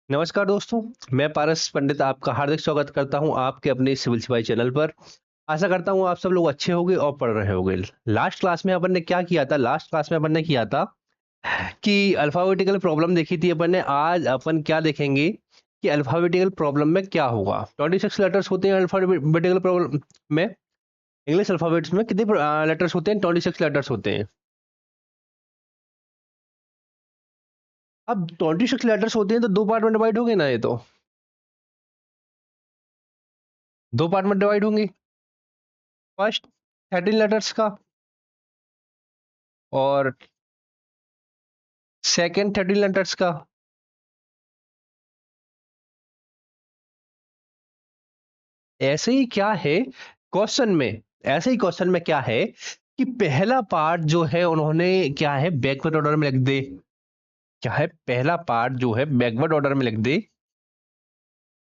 नमस्कार दोस्तों, मैं पारस पंडित आपका हार्दिक स्वागत करता हूं आपके अपने सिविल सिपाही चैनल पर। आशा करता हूं आप सब लोग अच्छे होंगे और पढ़ रहे होंगे। लास्ट क्लास में अपन ने क्या किया था? लास्ट क्लास में अपन ने किया था कि अल्फाबेटिकल प्रॉब्लम देखी थी अपन ने। आज अपन क्या देखेंगे कि अल्फाबेटिकल प्रॉब्लम में क्या होगा। 26 लेटर्स होते हैं अल्फाबेटिकल प्रॉब्लम में। इंग्लिश अल्फाबेट्स में कितने लेटर्स होते हैं? 26 लेटर्स होते हैं। अब 26 लेटर्स होते हैं तो दो पार्ट में डिवाइड हो गए ना। ये तो दो पार्ट में डिवाइड होंगे। फर्स्ट 13 लेटर्स का और सेकंड 13 लेटर्स का। ऐसे ही क्या है क्वेश्चन में, ऐसे ही क्वेश्चन में क्या है कि पहला पार्ट जो है उन्होंने क्या है बैकवर्ड ऑर्डर में लिख दे। क्या है पहला पार्ट जो है बैकवर्ड ऑर्डर में लिख दे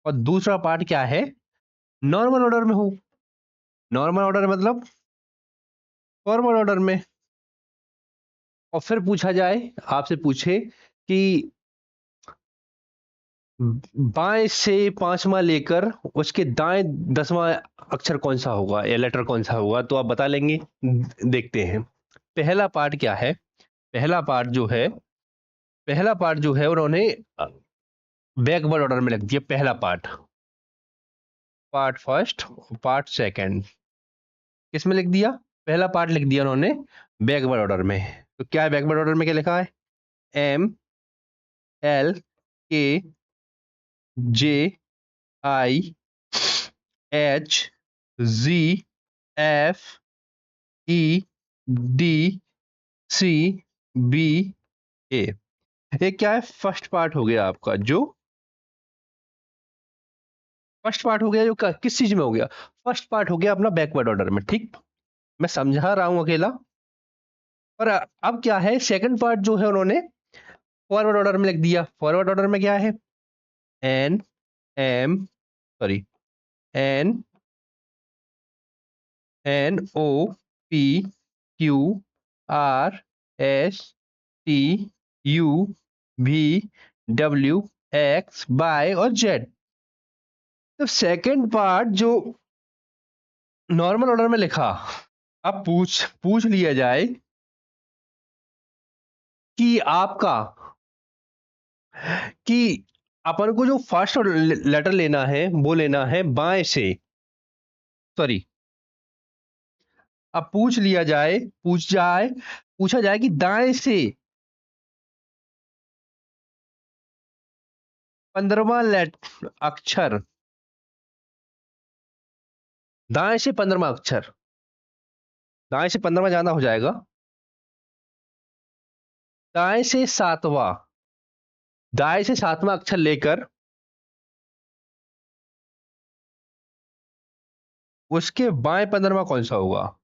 और दूसरा पार्ट क्या है नॉर्मल ऑर्डर में हो। नॉर्मल ऑर्डर मतलब फॉरवर्ड ऑर्डर में। और फिर पूछा जाए, आपसे पूछे कि बाएं से पांचवा लेकर उसके दाएं 10वां अक्षर कौन सा होगा या लेटर कौन सा होगा, तो आप बता लेंगे। देखते हैं पहला पार्ट क्या है। पहला पार्ट जो है, पहला पार्ट जो है उन्होंने बैकवर्ड ऑर्डर में लिख दिया। पहला part, part first, part second किस में लिख दिया? पहला पार्ट लिख दिया उन्होंने बैकवर्ड ऑर्डर में। तो क्या है बैकवर्ड ऑर्डर में? क्या लिखा है? M L K J I H G F E D C B A. ये क्या है? फर्स्ट पार्ट हो गया आपका। जो फर्स्ट पार्ट हो गया जो किस चीज में हो गया? फर्स्ट पार्ट हो गया अपना बैकवर्ड ऑर्डर में। ठीक, मैं समझा रहा हूं अकेला। और अब क्या है सेकंड पार्ट जो है उन्होंने फॉरवर्ड ऑर्डर में लिख दिया। फॉरवर्ड ऑर्डर में क्या है? N M sorry N N O P Q R S T U V W X Y और जेड। तो सेकंड पार्ट जो नॉर्मल ऑर्डर में लिखा, अब पूछ पूछ लिया जाए कि आपका कि अपन को जो फर्स्ट लेटर लेना है वो लेना है बाएं से। सॉरी, अब पूछ लिया जाए, पूछा जाए कि दाएं से 15वां अक्षर, दाएं से 15वां अक्षर, दाएं से 15वां ज्यादा हो जाएगा। दाएं से सातवां, दाएं से सातवां अक्षर लेकर उसके बाएं 15वां कौन सा होगा?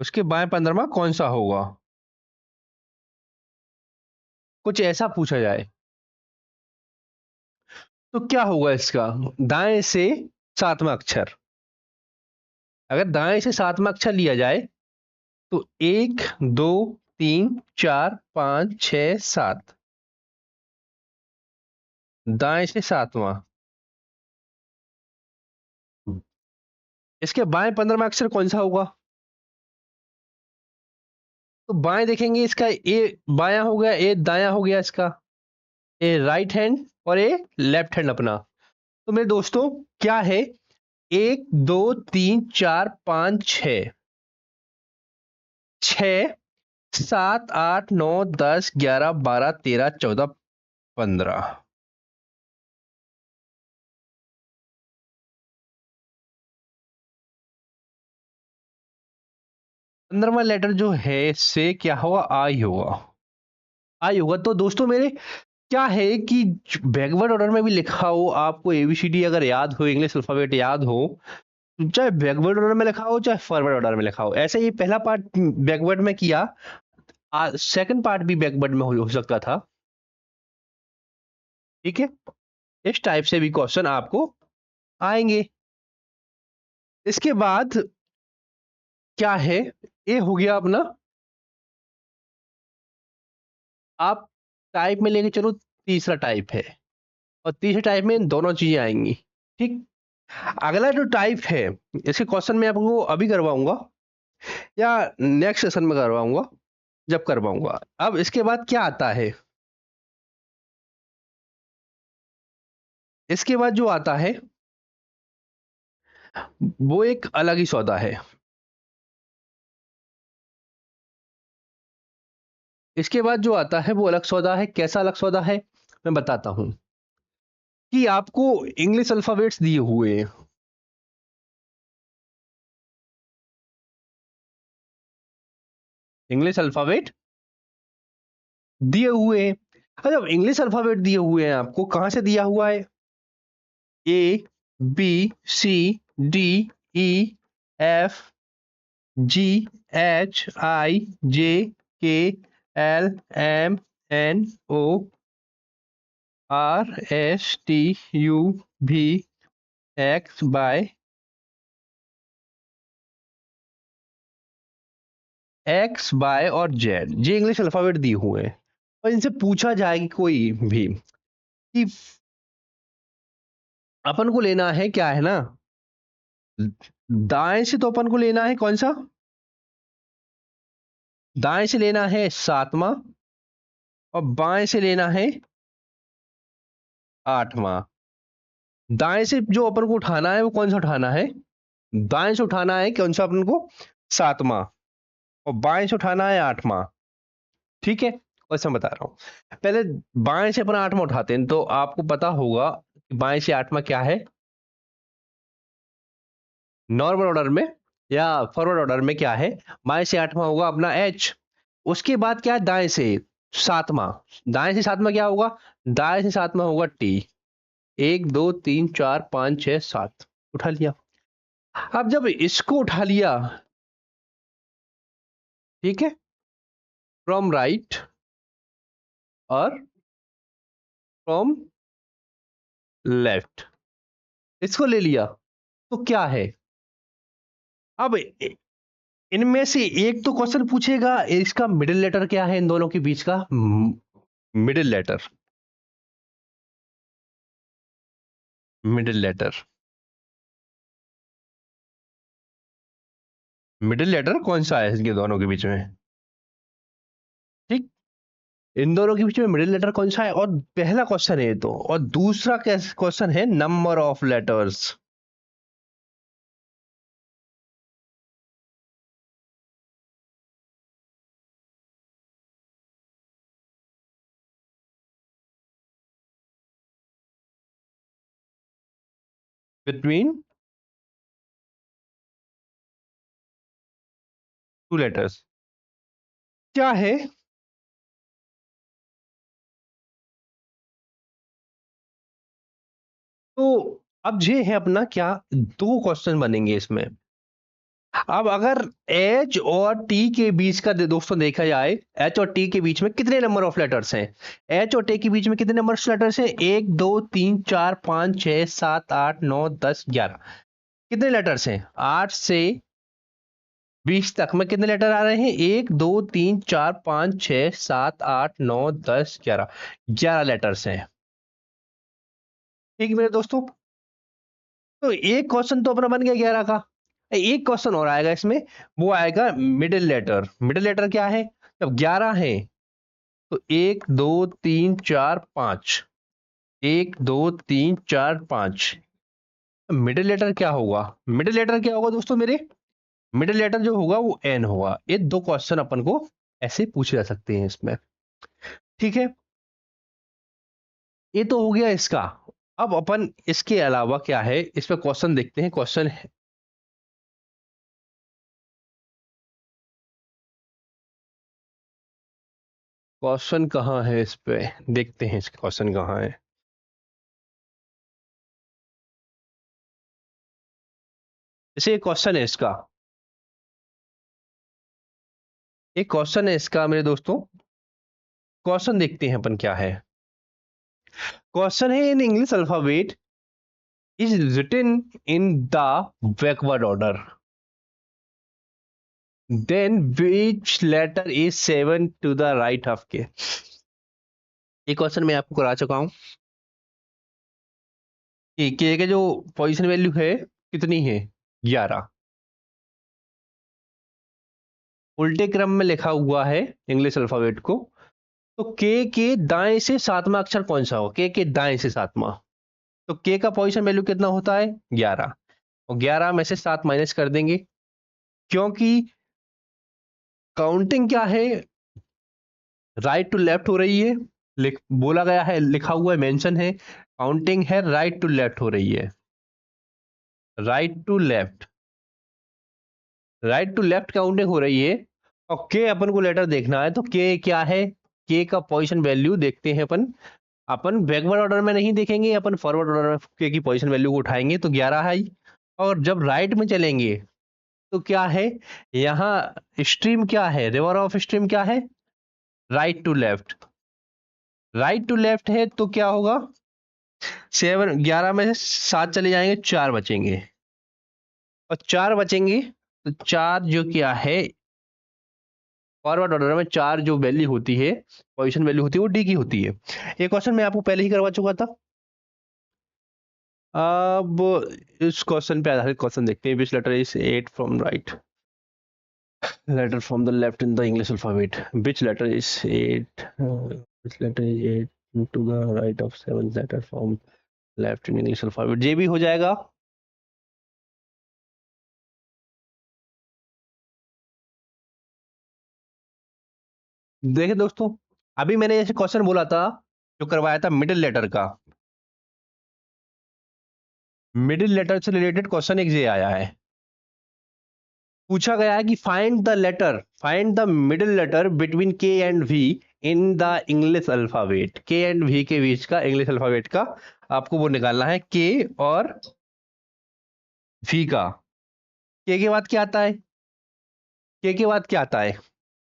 उसके बाएं 15वां कौन सा होगा? कुछ ऐसा पूछा जाए तो क्या होगा इसका? दाएं से सातवां अक्षर, अगर दाएं से सातवां अक्षर लिया जाए तो एक दो तीन चार पांच छ सात, दाएं से सातवां। इसके बाएं 15वां अक्षर कौन सा होगा? तो बाएं देखेंगे, इसका ए बायां हो गया, ए दायां हो गया, इसका ए राइट हैंड और ए लेफ्ट हैंड अपना। तो मेरे दोस्तों क्या है, एक दो तीन चार पांच छ, छ सात आठ नौ 10 11 12 13 14 15। 15वां लेटर जो है से क्या होगा? आई होगा। आई होगा। तो दोस्तों मेरे क्या है कि बैकवर्ड ऑर्डर में भी लिखा हो, आपको एबीसीडी अगर याद हो, इंग्लिश अल्फाबेट याद हो, चाहे बैकवर्ड ऑर्डर में लिखा हो चाहे फॉरवर्ड ऑर्डर में लिखा हो, ऐसे ही पहला पार्ट बैकवर्ड में किया, सेकंड पार्ट भी बैकवर्ड में हो सकता था। ठीक है, इस टाइप से भी क्वेश्चन आपको आएंगे। इसके बाद क्या है, ये हो गया अपना। आप टाइप में लेके चलो, तीसरा टाइप है, और तीसरे टाइप में दोनों चीजें आएंगी। ठीक, अगला जो टाइप है, इसके क्वेश्चन मैं आपको अभी करवाऊंगा या नेक्स्ट सेशन में करवाऊंगा, जब करवाऊंगा। अब इसके बाद क्या आता है, इसके बाद जो आता है वो एक अलग ही सौदा है। इसके बाद जो आता है वो अलग सौदा है। कैसा अलग सौदा है, मैं बताता हूं। कि आपको इंग्लिश अल्फाबेट्स दिए हुए हैं, इंग्लिश अल्फाबेट दिए हुए हैं। अच्छा, इंग्लिश अल्फाबेट दिए हुए हैं, आपको कहां से दिया हुआ है? A B C D E F G H I J K L M N O R S T U भी एक्स बाय एक्स बाय और जेड, ये इंग्लिश अल्फाबेट दिए हुए हैं। और इनसे पूछा जाए कि कोई भी कि अपन को लेना है क्या है ना, दाएं से तो अपन को लेना है कौन सा, दाएं से लेना है सातवां, और बाएं से लेना है आठवां। दाएं से जो अपन को उठाना है वो कौन सा उठाना है, दाएं से उठाना है कौन सा अपन को, सातवां, और बाएं से उठाना है आठवां। ठीक है, वैसे मैं बता रहा हूं। पहले बाएं से अपन आठवां उठाते हैं, तो आपको पता होगा कि बाएं से आठवां क्या है, नॉर्मल ऑर्डर में या फॉरवर्ड ऑर्डर में क्या है, बाएं से आठवां होगा अपना एच। उसके बाद क्या है, दाएं से सातवां, दाएं से सातवां क्या होगा, दाएं से सातवां होगा टी। एक दो तीन चार पांच छह सात, उठा लिया। अब जब इसको उठा लिया, ठीक है, फ्रॉम राइट और फ्रॉम लेफ्ट, इसको ले लिया, तो क्या है, अब इनमें से एक तो क्वेश्चन पूछेगा इसका मिडिल लेटर क्या है, इन दोनों के बीच का middle letter, middle letter, middle letter कौन सा है इनके दोनों के बीच में। ठीक, इन दोनों के बीच में मिडिल लेटर कौन सा है, और पहला क्वेश्चन है ये तो, और दूसरा क्वेश्चन है number of letters. Between two letters क्या है, तो अब ये है अपना क्या, दो क्वेश्चन बनेंगे इसमें। अब अगर एच और टी के बीच का दोस्तों देखा जाए, एच और टी के बीच में कितने नंबर ऑफ लेटर्स हैं, एच और टी के बीच में कितने नंबर ऑफ लेटर्स हैं, एक दो तीन चार पांच छह सात आठ नौ दस ग्यारह, कितने लेटर्स हैं, 8 से 20 तक में कितने लेटर आ रहे हैं, एक दो तीन चार पांच छह सात आठ नौ दस ग्यारह, 11 लेटर्स हैं। ठीक है मेरे दोस्तों, तो एक क्वेश्चन तो अपना बन गया 11 का। एक क्वेश्चन और आएगा इसमें, वो आएगा मिडिल लेटर। मिडिल लेटर क्या है, जब 11 है तो एक दो तीन चार पांच, एक दो तीन चार पांच, मिडिल लेटर क्या होगा, मिडिल लेटर क्या होगा दोस्तों मेरे, मिडिल लेटर जो होगा वो एन होगा। ये दो क्वेश्चन अपन को ऐसे पूछे जा सकते हैं इसमें। ठीक है, ये तो हो गया इसका। अब अपन इसके अलावा क्या है, इस पे क्वेश्चन देखते हैं। क्वेश्चन कहाँ है, इस पे देखते हैं इसके क्वेश्चन कहाँ है। जैसे एक क्वेश्चन है इसका, एक क्वेश्चन है इसका मेरे दोस्तों, क्वेश्चन देखते हैं अपन क्या है। क्वेश्चन है in English alphabet is written in the backward order, then which letter is 7 to the right of K. ये क्वेश्चन मैं आपको करा चुका हूं कि के के जो पोजीशन वैल्यू है कितनी है, 11। उल्टे क्रम में लिखा हुआ है इंग्लिश अल्फाबेट को, तो के दाएं से सातवां अक्षर कौन सा हो, के दाएं से सातवां, तो के का पोजीशन वैल्यू कितना होता है, 11। और 11 में से 7 माइनस कर देंगे, क्योंकि काउंटिंग क्या है, राइट टू लेफ्ट हो रही है, बोला गया है, लिखा हुआ है, मेंशन है, काउंटिंग है राइट टू लेफ्ट हो रही है, right to left, right to left counting हो रही है। और के अपन को लेटर देखना है, तो के क्या है, के का पोजीशन वैल्यू देखते हैं अपन, अपन बैकवर्ड ऑर्डर में नहीं देखेंगे, अपन फॉरवर्ड ऑर्डर में के की पोजीशन वैल्यू को उठाएंगे, तो 11 है। और जब राइट में चलेंगे तो क्या है, यहाँ स्ट्रीम क्या है, रिवर ऑफ स्ट्रीम क्या है, right to left, right to left है, तो क्या होगा, 11 में से 7 चले जाएंगे, 4 बचेंगे, और 4 बचेंगे, तो 4 जो क्या है, फॉरवर्ड ऑर्डर में 4 जो वैल्यू होती है, पोजीशन वैल्यू होती है, वो डी की होती है। ये क्वेश्चन मैं आपको पहले ही करवा चुका था। अब इस क्वेश्चन पे आधारित क्वेश्चन देखते हैं, which letter is 8 from right, letter from the left in the English alphabet, which letter is 8, which letter is 8 to the right of 7th letter from left in English alphabet, ये भी हो जाएगा। देखिए दोस्तों, अभी मैंने जैसे क्वेश्चन बोला था, जो करवाया था मिडिल लेटर का, मिडिल लेटर से रिलेटेड क्वेश्चन एक ये आया है, पूछा गया है कि find the middle letter between K and V in the English alphabet, K and V के बीच का इंग्लिश अल्फाबेट का आपको वो निकालना है, के और वी का। के बाद क्या आता है, के बाद क्या आता है,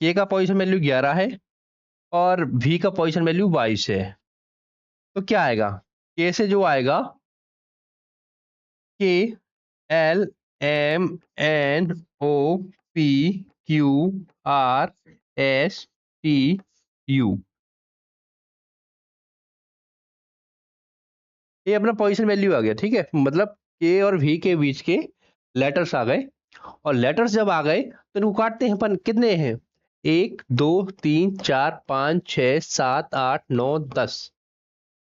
के का पोजीशन वैल्यू 11 है और वी का पोजीशन वैल्यू 22 है, तो क्या आएगा, के से जो आएगा, K L M N O P Q R S T U, ये अपना पोजीशन वैल्यू आ गया, ठीक है, मतलब के और वी के बीच के लेटर्स आ गए, और लेटर्स जब आ गए तो इनको काटते हैं अपन, कितने हैं, 1 2 3 4 5 6 7 8 9 10,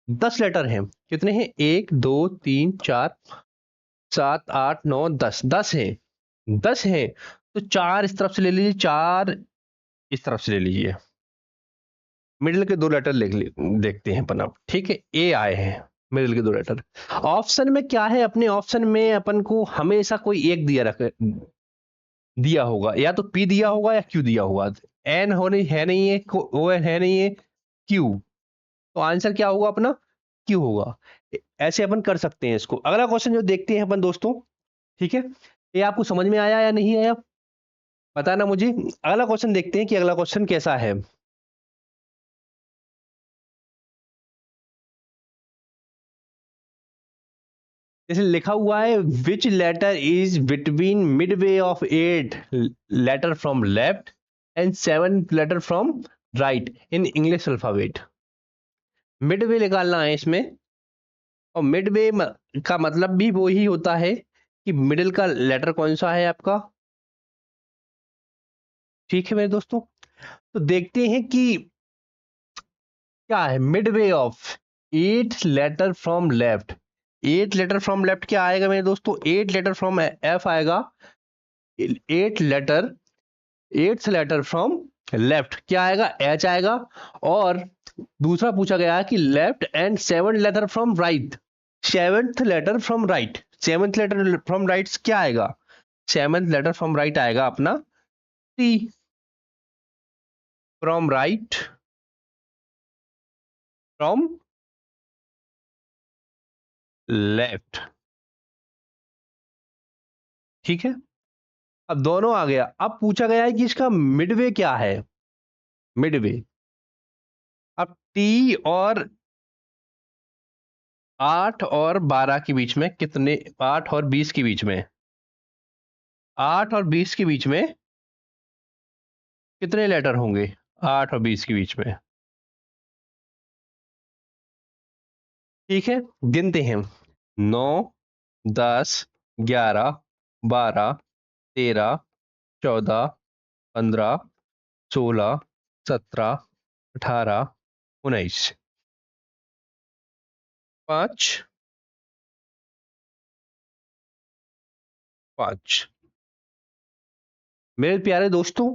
10 लेटर हैं, कितने हैं, 1 2 3 4 7 8 9 10, 10 हैं, 10 हैं, तो 4 इस तरफ से ले लीजिए, 4 इस तरफ से ले लीजिए, मिडिल के 2 लेटर देखते हैं अपन अब, ठीक है, ए आए हैं मिडिल के 2 लेटर। ऑप्शन में क्या है, अपने ऑप्शन में अपन को हमेशा कोई एक दिया होगा, या तो पी दिया होगा या क्यू दिया होगा, एन होने है नहीं है, ओ है नहीं है, क्यू, तो आंसर क्या होगा अपना, क्यू होगा। ऐसे अपन कर सकते हैं इसको। अगला क्वेश्चन जो देखते हैं अपन दोस्तों, ठीक है, ये आपको समझ में आया या नहीं आया, बताना मुझे। अगला क्वेश्चन देखते हैं कि अगला क्वेश्चन कैसा है। जैसे लिखा हुआ है, which letter is between midway of 8 letter from left and 7 letter from right in English alphabet, midway निकालना है इसमें, और मिडवे का मतलब भी वो ही होता है कि मिडिल का लेटर कौन सा है आपका, ठीक है मेरे दोस्तों। तो देखते हैं कि क्या है, midway of 8 letter from left, 8 letter from left क्या आएगा मेरे दोस्तों, 8 लेटर फ्रॉम एफ आएगा, 8 letter, 8th letter from left क्या आएगा, एच आएगा, और दूसरा पूछा गया है कि left and 7 letter from right, 7th letter from right, 7th letter from right क्या आएगा, 7th लेटर फ्रॉम राइट आएगा अपना T, from right, from left, ठीक है। अब दोनों आ गया, अब पूछा गया है कि इसका मिडवे क्या है, मिडवे, अब टी और 8 और 12 के बीच में कितने, 8 और 20 के बीच में, 8 और 20 के बीच में कितने लेटर होंगे? 8 और 20 के बीच में, ठीक है, गिनते हैं। 9, 10, 11, 12, 13, 14, 15, 16, 17, 18, 19, 5, 5। मेरे प्यारे दोस्तों,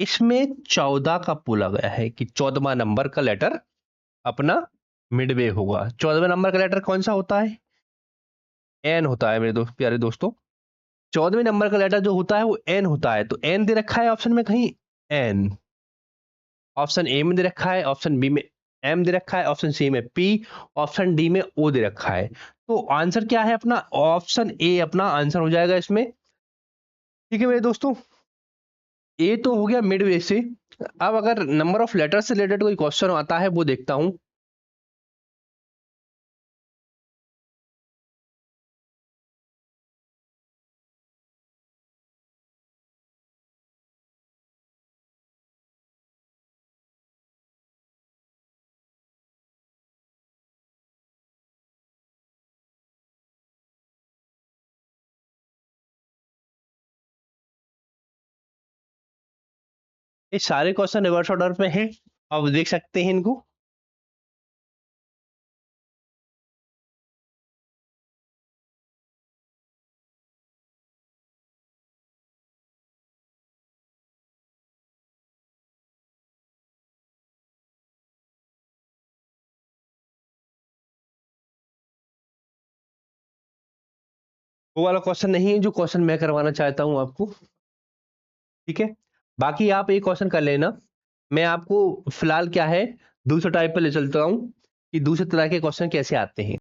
इसमें 14 का बोला गया है कि 14वां नंबर का लेटर अपना मिडवे होगा। 14वें नंबर का लेटर कौन सा होता है? एन होता है मेरे प्यारे दोस्तों। 14वें नंबर का लेटर जो होता है वो एन होता है। तो एन दे रखा है ऑप्शन में कहीं, एन। ऑप्शन ए में दे रखा है, ऑप्शन बी में एम दे रखा है, ऑप्शन सी में पी, ऑप्शन डी में ओ दे रखा है। तो आंसर क्या है अपना? ऑप्शन ए अपना आंसर हो जाएगा इसमें। ठीक है मेरे दोस्तों, ए तो हो गया मिडवे से। अब अगर नंबर ऑफ लेटर से रिलेटेड कोई क्वेश्चन आता है वो देखता हूं। ये सारे क्वेश्चन रिवर्स ऑर्डर में हैं, आप देख सकते हैं इनको। वो वाला क्वेश्चन नहीं है जो क्वेश्चन मैं करवाना चाहता हूं आपको। ठीक है, बाकी आप एक क्वेश्चन कर लेना। मैं आपको फिलहाल क्या है, दूसरे टाइप पे ले चलता हूं कि दूसरे तरह के क्वेश्चन कैसे आते हैं।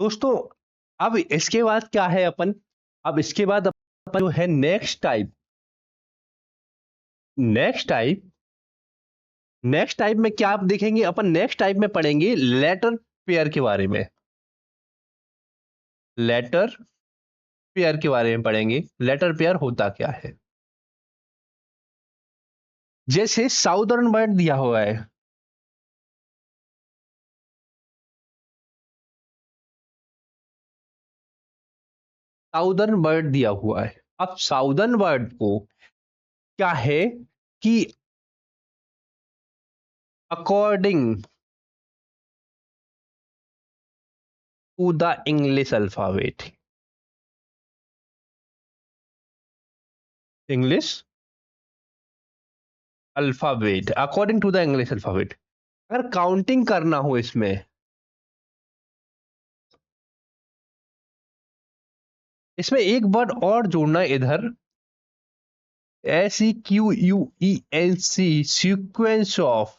दोस्तों, अब इसके बाद क्या है अपन, अब इसके बाद अपन जो है next type, next type, next type में क्या आप देखेंगे, अपन नेक्स्ट टाइप में पढ़ेंगे लेटर पेयर के बारे में। लेटर पेयर के बारे में पढ़ेंगे, लेटर पेयर होता क्या है। जैसे साउदर्न वर्ड दिया हुआ है, साउदर्न वर्ड दिया हुआ है। अब साउदर्न वर्ड को क्या है कि according to the English alphabet, English alphabet, according to the English alphabet. अगर काउंटिंग करना हो इसमें, इसमें एक वर्ड और जोड़ना है इधर, SEQUENC, sequence of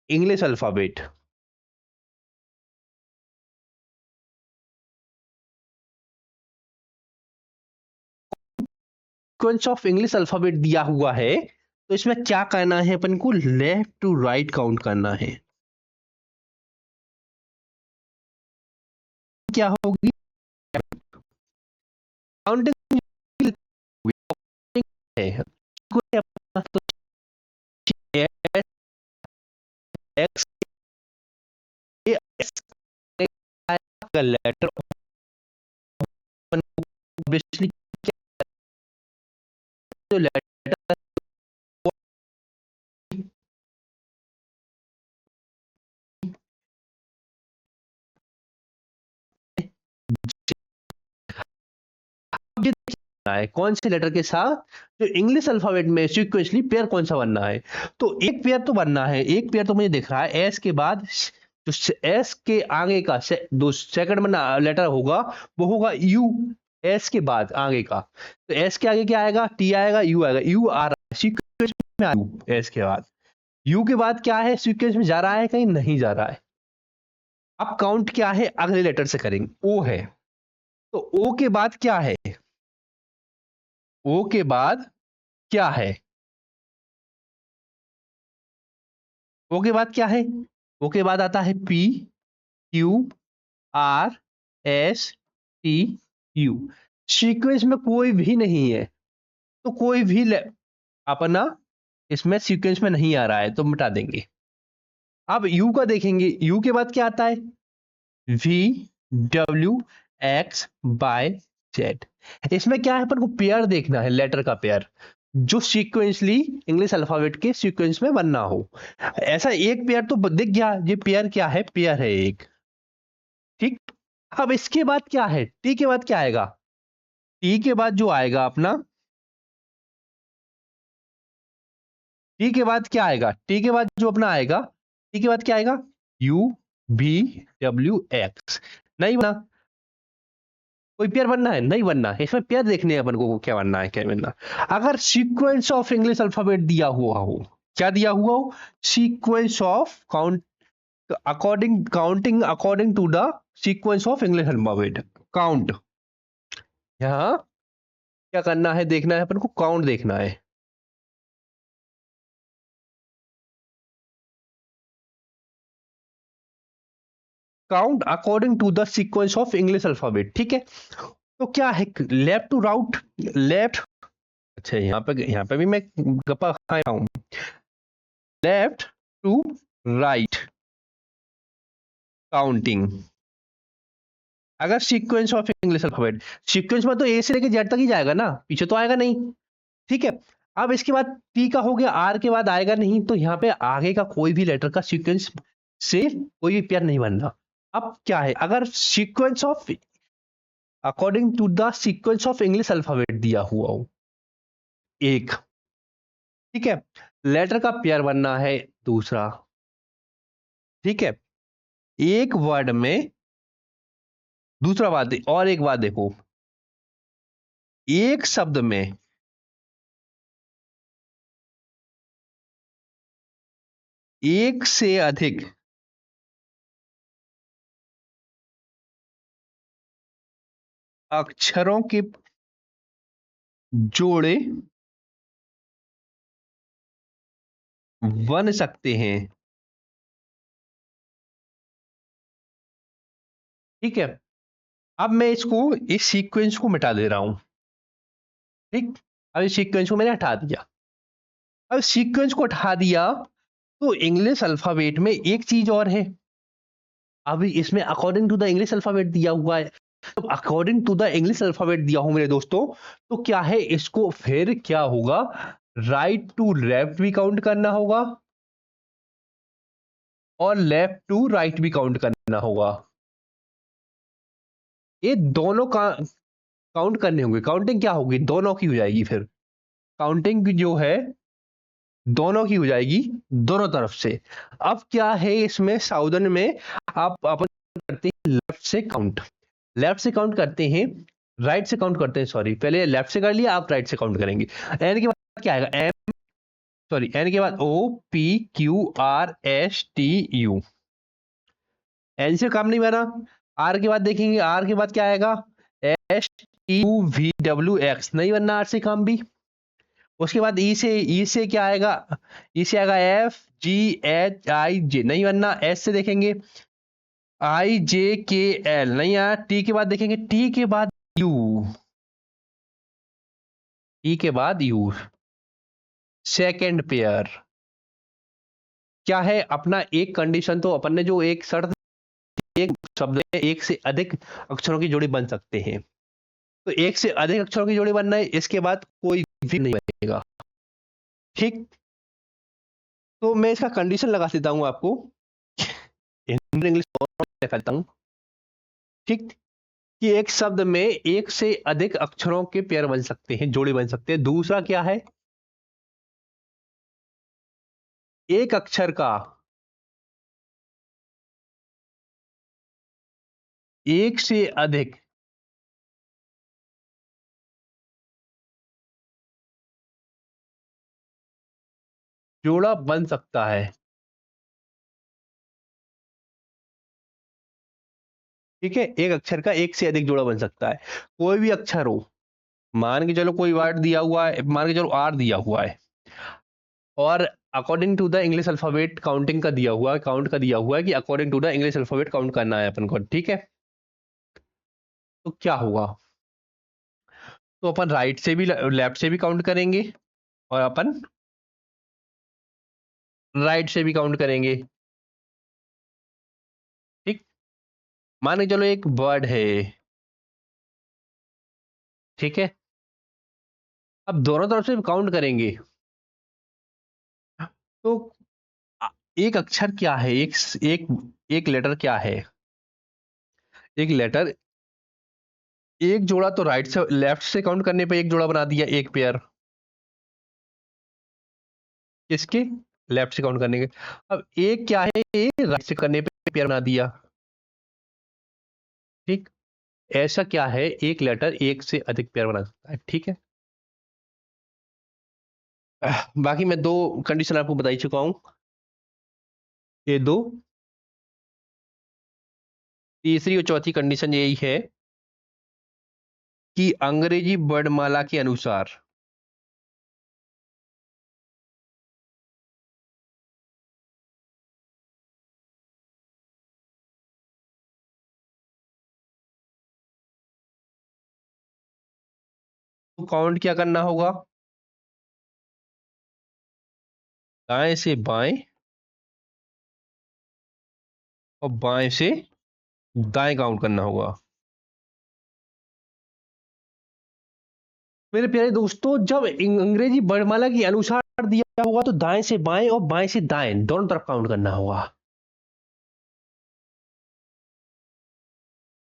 English alphabet. Sequence of English alphabet दिया हुआ है, तो इसमें क्या करना है अपन को, लेफ्ट टू राइट काउंट करना है। क्या होगी काउंटिंग है, एक्स का लेटर ऑब्वियसली, जो लेटर है कौन से लेटर के साथ जो इंग्लिश अल्फाबेट में सीक्वेंसली पेयर कौन सा बनना है। तो एक पेयर तो बनना है, एक पेयर तो मुझे दिख रहा है एस के बाद, जो एस के आगे का दो सेकंड में लेटर होगा वो होगा यू। एस के बाद आगे का, तो एस के आगे क्या आएगा, टी आएगा, यू आएगा, यू आ रहा है सीक्वेंस में, यू एस के बाद, यू के बाद क्या है, सीक्वेंस में जा रहा है कहीं नहीं जा रहा है। अब काउंट क्या है, अगले लेटर से करेंगे, ओ है, तो ओ के बाद क्या है, ओ के बाद क्या है, ओ के बाद क्या है, ओ के बाद आता है पी, QRSTU। सीक्वेंस में कोई भी नहीं है, तो कोई भी अपना इसमें सीक्वेंस में नहीं आ रहा है तो मिटा देंगे। अब यू का देखेंगे, यू के बाद क्या आता है, VWX/Z। इसमें क्या है, अपन को पेयर देखना है, लेटर का पेयर जो सीक्वेंसली इंग्लिश अल्फाबेट के सीक्वेंस में बनना हो। ऐसा एक पेयर तो दिख गया, ये पेयर क्या है, पेयर है एक। ठीक, अब इसके बाद क्या है, टी के बाद क्या आएगा, टी के बाद जो आएगा अपना, टी के बाद क्या आएगा, टी के बाद जो अपना आएगा, टी के बाद क्या आएगा, UVWX। नहीं बना, कोई पेयर बनना है, नहीं बनना है, इसमें पेयर देखने हैं अपन को क्या बनना है, क्या बनना। अगर सीक्वेंस ऑफ इंग्लिश अल्फाबेट दिया हुआ हो, क्या दिया हुआ हो, sequence of count counting according to the sequence of English alphabet, count. यहां क्या करना है, देखना है अपन को, काउंट देखना है। Count according to the sequence of English alphabet, ठीक है। तो क्या है, लेफ्ट टू राउट, लेफ्ट, अच्छा यहाँ पे भी मैं गप्पा खाया हूं, लेफ्ट टू राइट काउंटिंग। अगर sequence of English alphabet, sequence में तो ए से लेके जेड तक ही जाएगा ना, पीछे तो आएगा नहीं, ठीक है। अब इसके बाद टी का हो गया, आर के बाद आएगा नहीं, तो यहाँ पे आगे का कोई भी लेटर का सीक्वेंस से कोई भी पेयर नहीं बनना। अब क्या है, अगर sequence of according to the sequence of English alphabet दिया हुआ हो एक, ठीक है, लेटर का पेयर बनना है दूसरा, ठीक है। एक वर्ड में, दूसरा बात और एक बात देखो, एक शब्द में एक से अधिक अक्षरों के जोड़े बन सकते हैं, ठीक है। अब मैं इसको, इस सीक्वेंस को मिटा दे रहा हूं, ठीक। अब इस सीक्वेंस को मैंने हटा दिया, अब सीक्वेंस को हटा दिया, तो इंग्लिश अल्फाबेट में एक चीज और है, अभी इसमें according to the English alphabet दिया हुआ है। तो according to the English alphabet दिया हो मेरे दोस्तों, तो क्या है, इसको फिर क्या होगा, राइट टू लेफ्ट भी काउंट करना होगा और लेफ्ट टू राइट भी काउंट करना होगा। ये दोनों का काउंट करने होंगे, काउंटिंग क्या होगी, दोनों की हो जाएगी, फिर काउंटिंग जो है दोनों की हो जाएगी, दोनों तरफ से। अब क्या है, इसमें साउदर्न में आप अपन करते हैं लेफ्ट से काउंट, लेफ्ट से काउंट करते हैं, राइट से काउंट करते हैं, सॉरी पहले लेफ्ट से कर लिया, आप राइट से काउंट करेंगे। एन के बाद क्या आएगा, एम, सॉरी एन के बाद OPQRSTU, एन से काम नहीं बना। आर के बाद देखेंगे, आर के बाद क्या आएगा, STUVWX, नहीं बनना आर से काम भी। उसके बाद ई से क्या आएगा, ई से आएगा FGHIJ, नहीं बनना। एस से देखेंगे IJKL, नहीं आया। टी के बाद देखेंगे, टी के बाद यू, टी के बाद यू, सेकेंड पेयर। क्या है अपना, एक कंडीशन तो अपन ने जो एक शर्त, एक शब्द में एक से अधिक अक्षरों की जोड़ी बन सकते हैं, तो एक से अधिक अक्षरों की जोड़ी बनना है, इसके बाद कोई भी नहीं बनेगा, ठीक। तो मैं इसका कंडीशन लगा देता हूं आपको, हिंदी इंग्लिश दिखाता हूं, ठीक, कि एक शब्द में एक से अधिक अक्षरों के पेयर बन सकते हैं, जोड़ी बन सकते हैं। दूसरा क्या है, एक अक्षर का एक से अधिक जोड़ा बन सकता है, ठीक है। एक अक्षर का एक से अधिक जोड़ा बन सकता है, कोई भी अक्षर हो, मान के चलो कोई वर्ड दिया हुआ है, मान के चलो आर दिया हुआ है, और according to the English alphabet counting का दिया हुआ, काउंट का दिया हुआ है कि according to the English alphabet count करना है अपन को, ठीक है। तो क्या हुआ, तो अपन राइट से भी लेफ्ट से भी काउंट करेंगे और अपन राइट से भी काउंट करेंगे, ठीक। मान के चलो एक वर्ड है, ठीक है, अब दोनों तरफ से काउंट करेंगे। तो एक अक्षर क्या है, एक एक लेटर क्या है, एक लेटर, एक जोड़ा तो राइट से लेफ्ट से काउंट करने पे एक जोड़ा बना दिया, एक पेयर, किसके, लेफ्ट से काउंट करने के। अब एक क्या है, ये राइट से करने पे पेयर बना दिया, ठीक। ऐसा क्या है, एक लेटर एक से अधिक पेयर बना सकता है, ठीक है। बाकी मैं दो कंडीशन आपको बता ही चुका हूं, ये दो। तीसरी और चौथी कंडीशन यही है कि अंग्रेजी वर्णमाला के अनुसार तो काउंट क्या करना होगा, दाएं से बाएं और बाएं से दाएं काउंट करना होगा। मेरे प्यारे दोस्तों, जब अंग्रेजी वर्णमाला के अनुसार दिया होगा तो दाएं से बाएं और बाएं से दाएं दोनों तरफ काउंट करना होगा।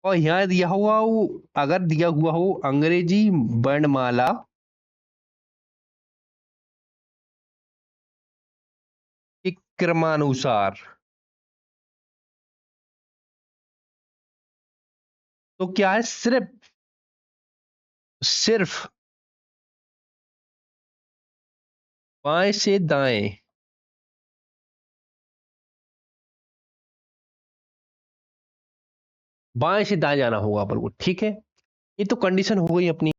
और यहां दिया हुआ हो, अगर दिया हुआ हो अंग्रेजी वर्णमाला के क्रमानुसार, तो क्या है, सिर्फ सिर्फ बाएं से दाएं, बाएं से दाएं जाना होगा अपन को, ठीक है। ये तो कंडीशन हो गई अपनी।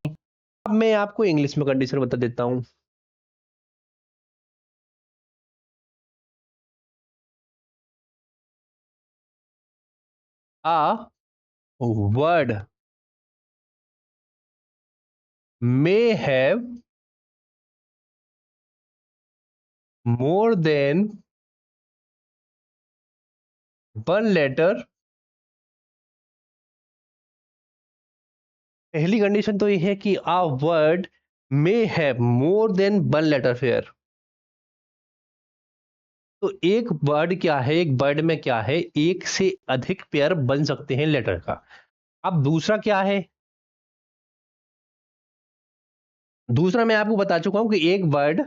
अब मैं आपको इंग्लिश में कंडीशन बता देता हूं। A word may have more than one letter। पहली कंडीशन तो ये है कि a word may have more than one letter pair। तो एक वर्ड क्या है, एक वर्ड में क्या है, एक से अधिक पेयर बन सकते हैं लेटर का। अब दूसरा क्या है, दूसरा मैं आपको बता चुका हूं कि एक वर्ड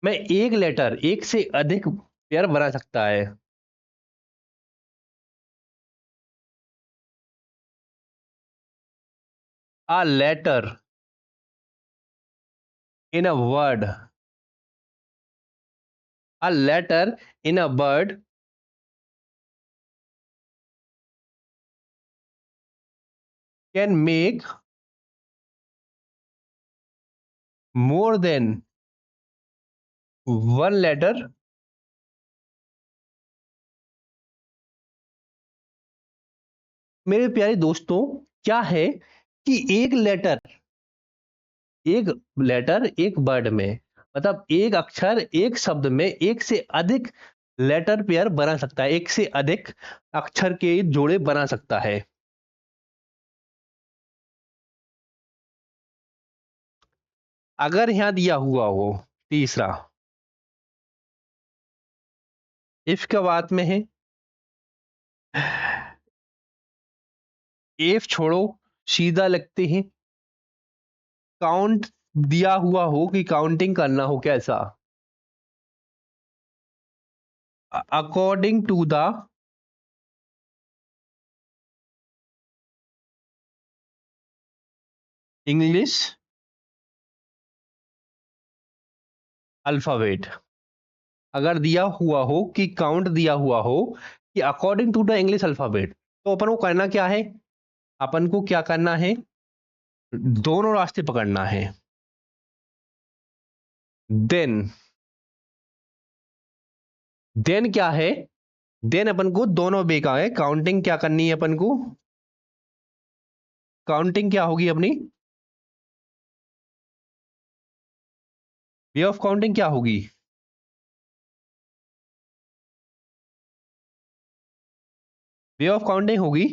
में एक लेटर एक से अधिक पेयर बना सकता है। a letter in a word, a letter in a word can make more than one letter। मेरे प्यारे दोस्तों, क्या है कि एक लेटर एक वर्ड में, मतलब एक अक्षर एक शब्द में एक से अधिक लेटर पेयर बना सकता है, एक से अधिक अक्षर के जोड़े बना सकता है। अगर यहां दिया हुआ हो तीसरा, इफ क्या बात में है, इफ छोड़ो, सीधा लगते हैं, काउंट दिया हुआ हो कि काउंटिंग करना हो कैसा, according to the English alphabet. अगर दिया हुआ हो कि काउंट दिया हुआ हो कि according to the English alphabet, तो अपन को करना क्या है, अपन को क्या करना है, दोनों रास्ते पकड़ना है। देन देन क्या है, देन अपन को दोनों वे का है, काउंटिंग क्या करनी है अपन को, काउंटिंग क्या होगी अपनी, वे ऑफ काउंटिंग क्या होगी, वे ऑफ काउंटिंग होगी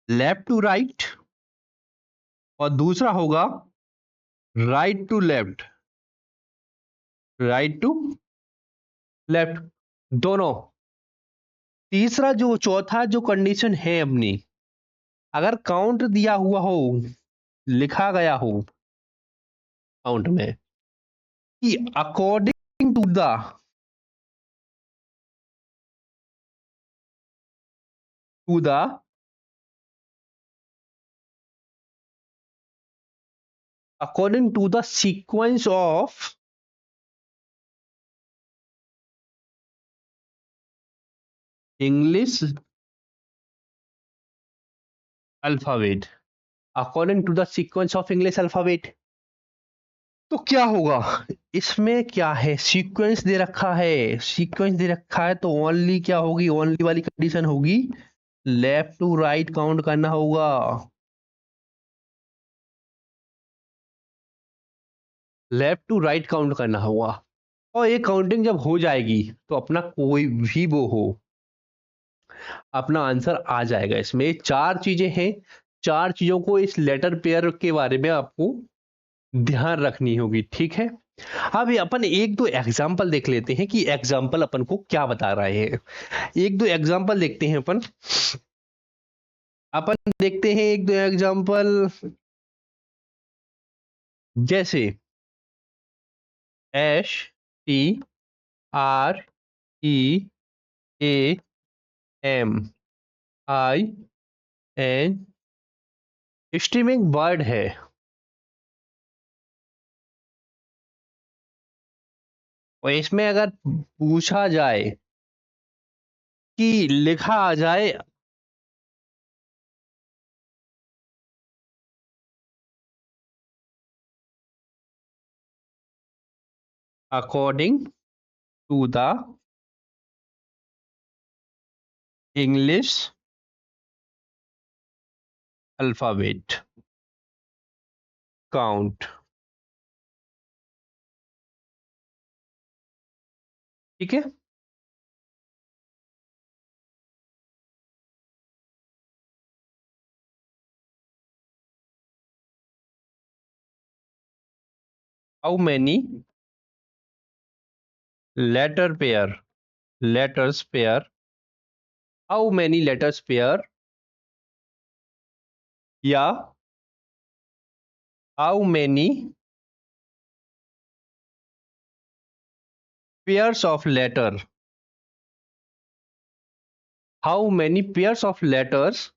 लेफ्ट टू राइट, और दूसरा होगा right to left, right to left, दोनों। तीसरा जो चौथा जो कंडीशन है अपनी, अगर काउंट दिया हुआ हो, लिखा गया हो काउंट में कि according to the, to the according to the sequence of English alphabet, according to the sequence of English alphabet, तो क्या होगा, इसमें क्या है, सीक्वेंस दे रखा है, सीक्वेंस दे रखा है तो ओनली क्या होगी, ओनली वाली कंडीशन होगी लेफ्ट टू राइट काउंट करना होगा, लेफ्ट टू राइट काउंट करना होगा। और ये काउंटिंग जब हो जाएगी तो अपना कोई भी वो हो, अपना आंसर आ जाएगा। इसमें चार चीजें हैं, चार चीजों को इस लेटर पेयर के बारे में आपको ध्यान रखनी होगी, ठीक है। अब अपन एक दो एग्जाम्पल देख लेते हैं कि एग्जाम्पल अपन को क्या बता रहे हैं। एक दो एग्जाम्पल देखते हैं अपन, अपन देखते हैं एक दो एग्जाम्पल, जैसे H T R E A M I N, streaming word है, और इसमें अगर पूछा जाए कि लिखा आ जाए according to the English alphabet count, ठीक है। How many letter pair, letters pair, how many letters pair, या how many pairs of letter, how many pairs of letters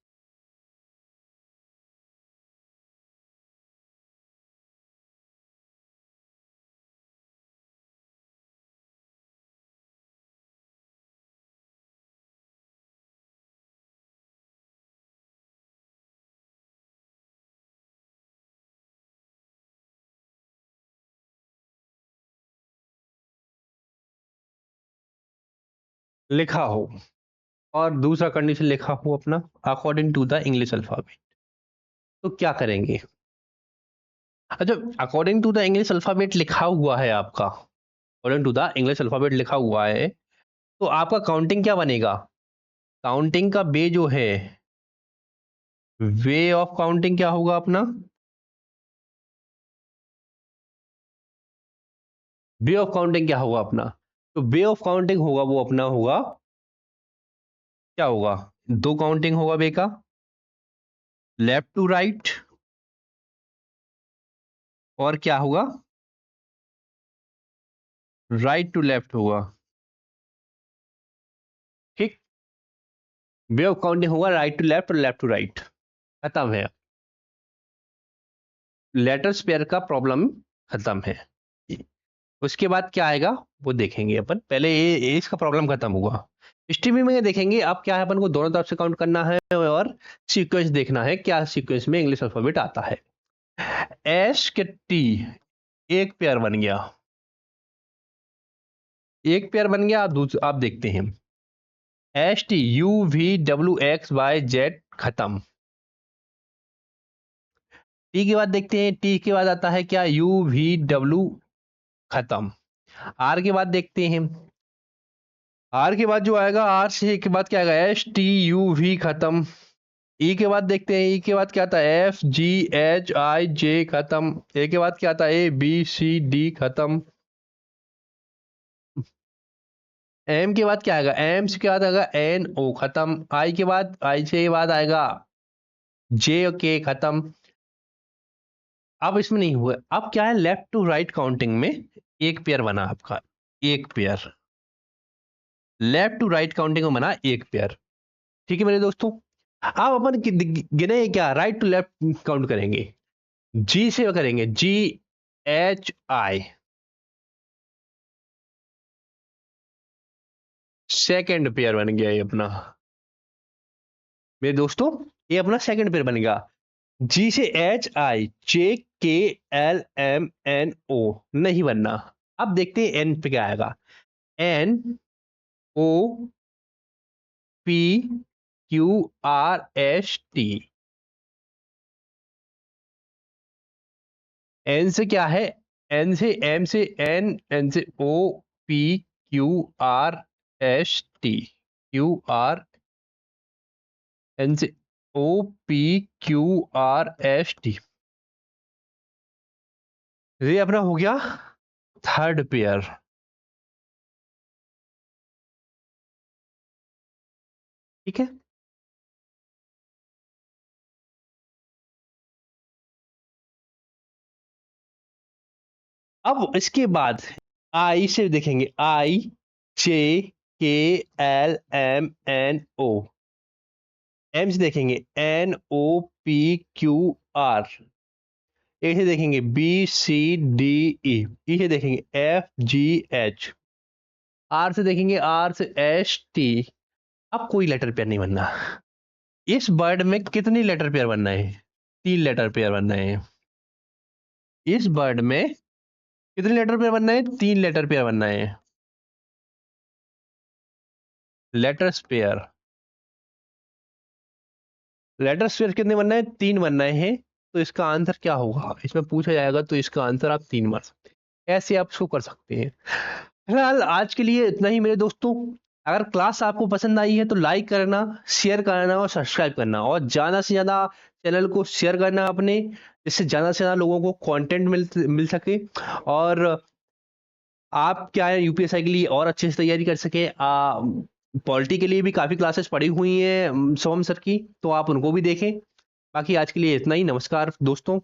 लिखा हो, और दूसरा कंडीशन लिखा हो अपना according to the English alphabet, तो क्या करेंगे। अच्छा, according to the English alphabet लिखा हुआ है आपका, according to the English alphabet लिखा हुआ है, तो आपका काउंटिंग क्या बनेगा, काउंटिंग का वे जो है, वे ऑफ काउंटिंग क्या होगा अपना, वे ऑफ काउंटिंग क्या होगा अपना, तो वे ऑफ काउंटिंग होगा वो अपना होगा, क्या होगा, दो काउंटिंग होगा वे का, लेफ्ट टू राइट, और क्या होगा, राइट टू लेफ्ट होगा, ठीक। वे ऑफ काउंटिंग होगा राइट टू लेफ्ट और लेफ्ट टू राइट, खत्म है, लेटर्स पेयर का प्रॉब्लम खत्म है। उसके बाद क्या आएगा वो देखेंगे अपन, पहले ये इसका प्रॉब्लम खत्म हुआ। स्ट्रीमिंग में देखेंगे अब क्या है, अपन को दोनों तरफ से काउंट करना है और सीक्वेंस देखना है, क्या सीक्वेंस में इंग्लिश अल्फाबेट आता है। एस के टी एक पेयर बन गया, एक पेयर बन गया। आप देखते हैं STUVWXYZ खत्म। टी के बाद देखते हैं, टी के बाद आता है क्या, UVW खत्म। आर के बाद देखते हैं, आर के बाद जो आएगा, आर से के बाद क्या आएगा, STUV खत्म। ई के बाद देखते हैं, ई के बाद क्या आता है, FGHIJ खत्म। ए के बाद क्या आता है, ABCD खत्म। एम के बाद क्या आएगा, एम से के बाद आएगा NO खत्म। आई के बाद, आई से के बाद आएगा JK खत्म। अब इसमें नहीं हुआ, अब क्या है, लेफ्ट टू राइट काउंटिंग में एक पेयर बना आपका, एक pair left to right counting में बना एक पेयर। ठीक है मेरे दोस्तों, अब अपन गिने क्या, राइट टू लेफ्ट काउंट करेंगे। जी से करेंगे, GHI सेकेंड पेयर बन गया ये अपना। मेरे दोस्तों ये अपना सेकेंड पेयर बन गया। जी से HIJKLMNO नहीं बनना। अब देखते हैं एन पे क्या आएगा, NOPQRST। एन से क्या है, एन से एम से एन से OPQRST, एन से OPQRST। ये अपना हो गया थर्ड पेयर। ठीक है, अब इसके बाद आई से देखेंगे, IJKLMNO। एम से देखेंगे NOPQR। ए से देखेंगे BCDE। ई से देखेंगे FGH। आर से देखेंगे, आर से ST। अब कोई लेटर पेयर नहीं बनना। इस वर्ड में कितनी लेटर पेयर बनना है, 3 लेटर पेयर बनना है। इस वर्ड में कितने लेटर पेयर बनना है, 3 लेटर पेयर बनना है। लेटर्स पेयर, लेटर्स पेयर कितने बनना है, 3 बनना है। तो इसका आंसर क्या होगा, इसमें पूछा जाएगा तो इसका आंसर आप 3 मार सकते हैं, ऐसे आप इसको कर सकते हैं। फिलहाल आज के लिए इतना ही मेरे दोस्तों। अगर क्लास आपको पसंद आई है तो लाइक करना, शेयर करना और सब्सक्राइब करना, और ज़्यादा से ज़्यादा चैनल को शेयर करना अपने, जिससे ज़्यादा से ज़्यादा लोगों को कंटेंट मिल सके, और आप क्या है UPSI के लिए और अच्छे से तैयारी कर सके। पॉलिटी के लिए भी काफ़ी क्लासेस पड़ी हुई हैं सोहम सर की, तो आप उनको भी देखें। बाकी आज के लिए इतना ही, नमस्कार दोस्तों।